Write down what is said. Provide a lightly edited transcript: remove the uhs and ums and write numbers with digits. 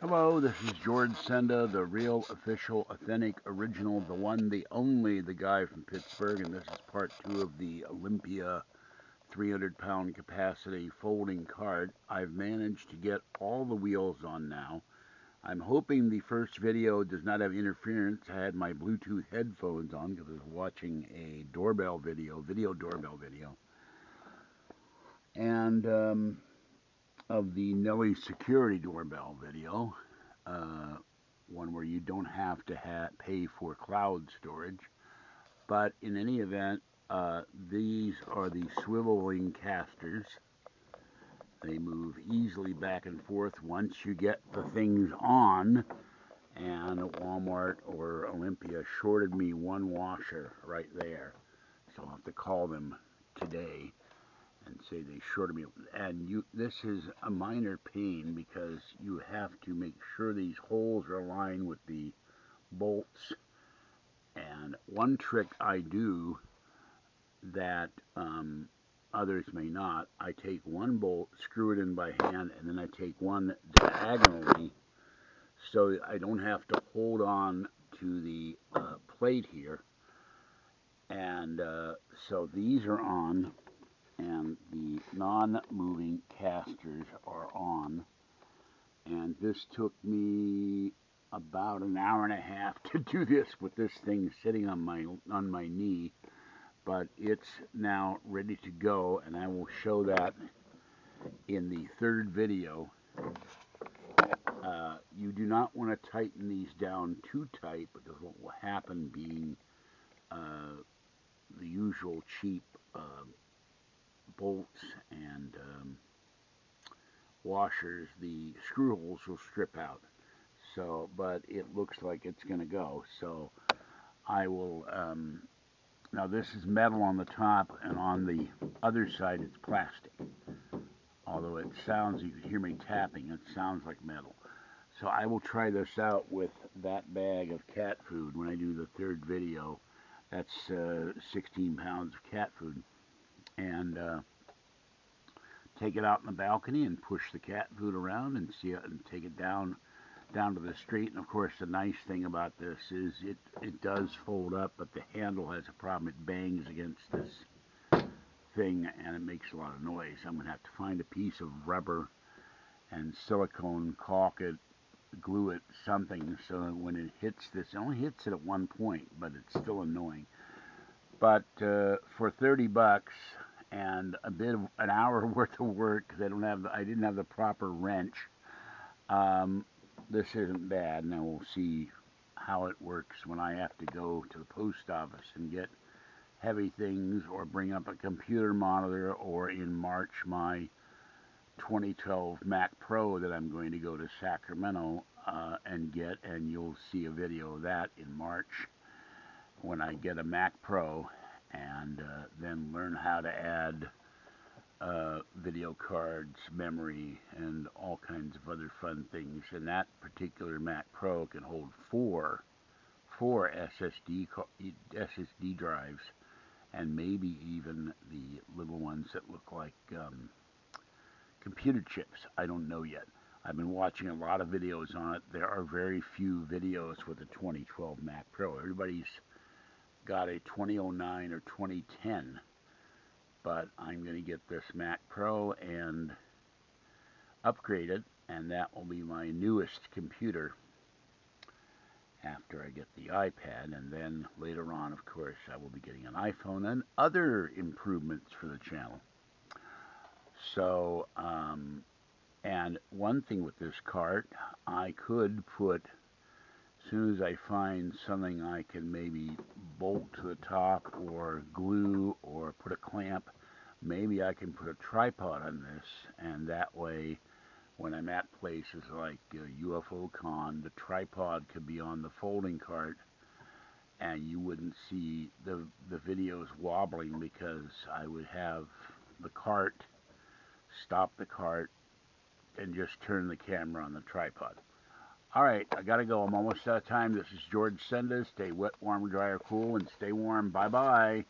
Hello, this is George Senda, the real, official, authentic, original, the one, the only, the guy from Pittsburgh, and this is part 2 of the Olympia 300-pound capacity folding cart. I've managed to get all the wheels on now. I'm hoping the first video does not have interference. I had my Bluetooth headphones on because I was watching a doorbell video, video doorbell video. And of the Nelly security doorbell video, one where you don't have to pay for cloud storage. But in any event, these are the swiveling casters. They move easily back and forth once you get the things on. And Walmart or Olympia shorted me one washer right there. So I'll have to call them today and say they shorted me. And this is a minor pain because you have to make sure these holes are aligned with the bolts. And one trick I do that others may not, I take one bolt, screw it in by hand, and then I take one diagonally so I don't have to hold on to the plate here. And so these are on, and the non-moving casters are on, and this took me about an hour and a half to do this with this thing sitting on my knee, but it's now ready to go, and I will show that in the third video. You do not want to tighten these down too tight, because what will happen, being the usual cheap bolts and washers, the screw holes will strip out. So, but it looks like it's going to go. So I will, now this is metal on the top, and on the other side it's plastic. Although it sounds, you can hear me tapping, it sounds like metal. So I will try this out with that bag of cat food when I do the third video. That's 16 pounds of cat food. And take it out in the balcony and push the cat food around and see it, and take it down to the street. And of course, the nice thing about this is it does fold up, but the handle has a problem. It bangs against this thing and it makes a lot of noise. I'm going to have to find a piece of rubber and silicone, caulk it, glue it, something, so that when it hits this, it only hits it at one point, but it's still annoying. But for 30 bucks and an hour worth of work, because I didn't have the proper wrench, this isn't bad. And we'll see how it works when I have to go to the post office and get heavy things, or bring up a computer monitor, or in March my 2012 Mac Pro that I'm going to go to Sacramento and get, and you'll see a video of that in March when I get a Mac Pro, and then learn how to add video cards, memory, and all kinds of other fun things. And that particular Mac Pro can hold four SSD drives, and maybe even the little ones that look like computer chips. I don't know yet. I've been watching a lot of videos on it. There are very few videos with the 2012 Mac Pro. Everybody's got a 2009 or 2010, but I'm going to get this Mac Pro and upgrade it, and that will be my newest computer after I get the iPad. And then later on, of course, I will be getting an iPhone and other improvements for the channel. So, and one thing with this cart, I could put, as soon as I find something I can maybe bolt to the top or glue or put a clamp, maybe I can put a tripod on this, and that way when I'm at places like UFO Con, the tripod could be on the folding cart and you wouldn't see the videos wobbling, because I would have the cart, stop the cart, and just turn the camera on the tripod. Alright, I gotta go. I'm almost out of time. This is George Senda. Stay wet, warm, dry, or cool, and stay warm. Bye-bye.